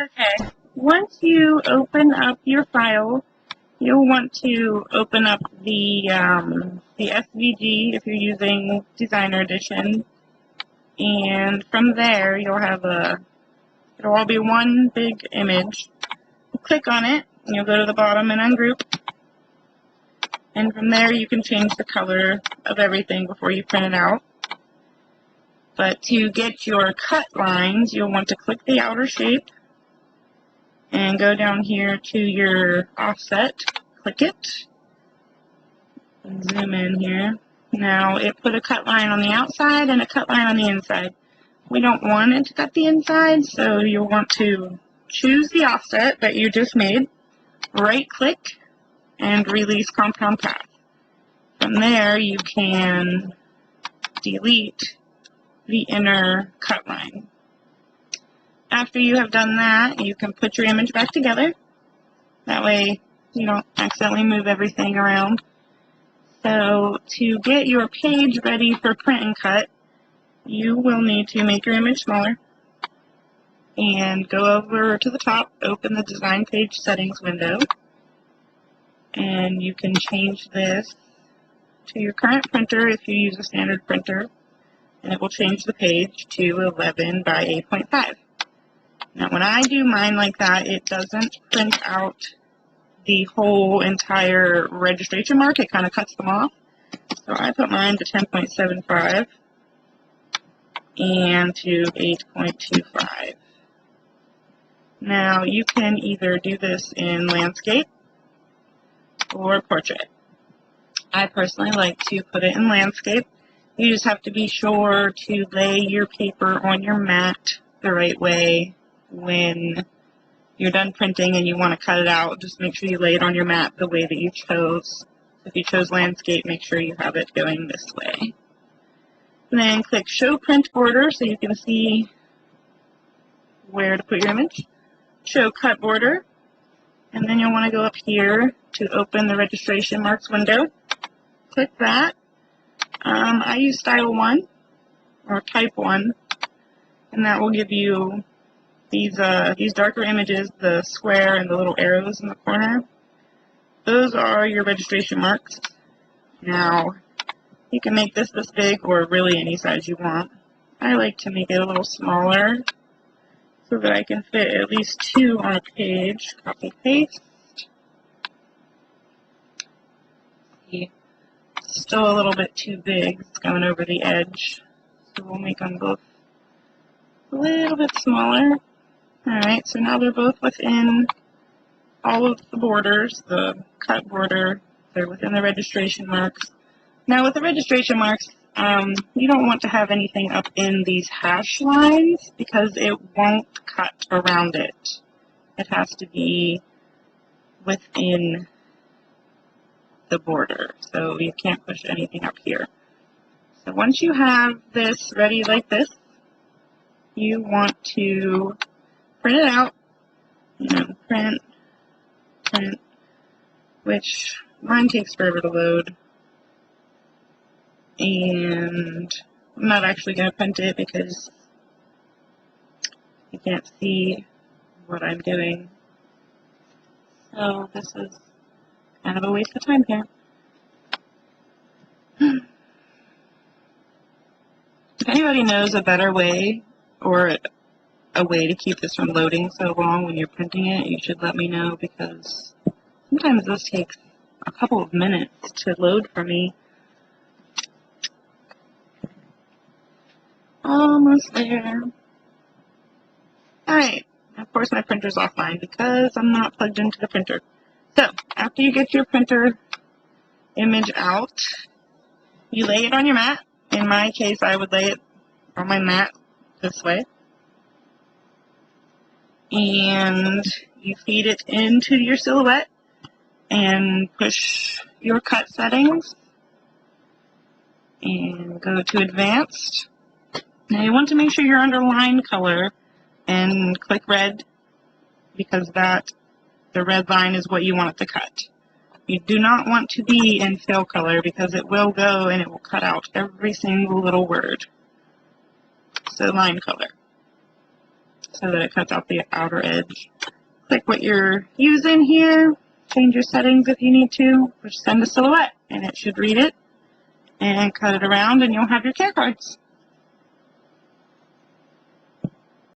Okay. Once you open up your file, you'll want to open up the SVG if you're using Designer Edition, and from there it'll all be one big image. You click on it, and you'll go to the bottom and ungroup, and from there you can change the color of everything before you print it out. But to get your cut lines, you'll want to click the outer shape and go down here to your offset, click it, and zoom in here. Now it put a cut line on the outside and a cut line on the inside. We don't want it to cut the inside, so you'll want to choose the offset that you just made, right click, and release compound path. From there you can delete the inner cut line. After you have done that, you can put your image back together. That way you don't accidentally move everything around. So to get your page ready for print and cut, you will need to make your image smaller and go over to the top, open the design page settings window, and you can change this to your current printer if you use a standard printer, and it will change the page to 11 by 8.5. Now when I do mine like that, it doesn't print out the whole entire registration mark. It kind of cuts them off. So I put mine to 10.75 and to 8.25. Now you can either do this in landscape or portrait. I personally like to put it in landscape. You just have to be sure to lay your paper on your mat the right way when you're done printing and you want to cut it out. Just make sure you lay it on your mat the way that you chose. If you chose landscape, make sure you have it going this way. And then click Show Print Border so you can see where to put your image. Show Cut Border, and then you'll want to go up here to open the registration marks window. Click that. I use Style 1 or Type 1, and that will give you these darker images, the square and the little arrows in the corner. Those are your registration marks. Now, you can make this big or really any size you want. I like to make it a little smaller so that I can fit at least 2 on a page. Copy, paste. Still a little bit too big. It's going over the edge. So we'll make them both a little bit smaller. Alright, so now they're both within all of the borders, the cut border. They're within the registration marks. Now with the registration marks, you don't want to have anything up in these hash lines because it won't cut around it. It has to be within the border, so you can't push anything up here. So once you have this ready like this, you want to print it out, print, which mine takes forever to load. And I'm not actually going to print it because you can't see what I'm doing. So this is kind of a waste of time here. If anybody knows a better way or a way to keep this from loading so long when you're printing it, you should let me know, because sometimes this takes a couple of minutes to load for me. Almost there. Alright, of course my printer's offline because I'm not plugged into the printer. So, after you get your printer image out, you lay it on your mat. In my case, I would lay it on my mat this way. And you feed it into your silhouette and push your cut settings and go to Advanced. Now you want to make sure you're under line color and click red, because the red line is what you want it to cut. You do not want to be in fill color because it will go and it will cut out every single little word. So line color. so that it cuts off the outer edge. Click what you're using here, change your settings if you need to, or send a silhouette, and it should read it and cut it around, and you'll have your care cards.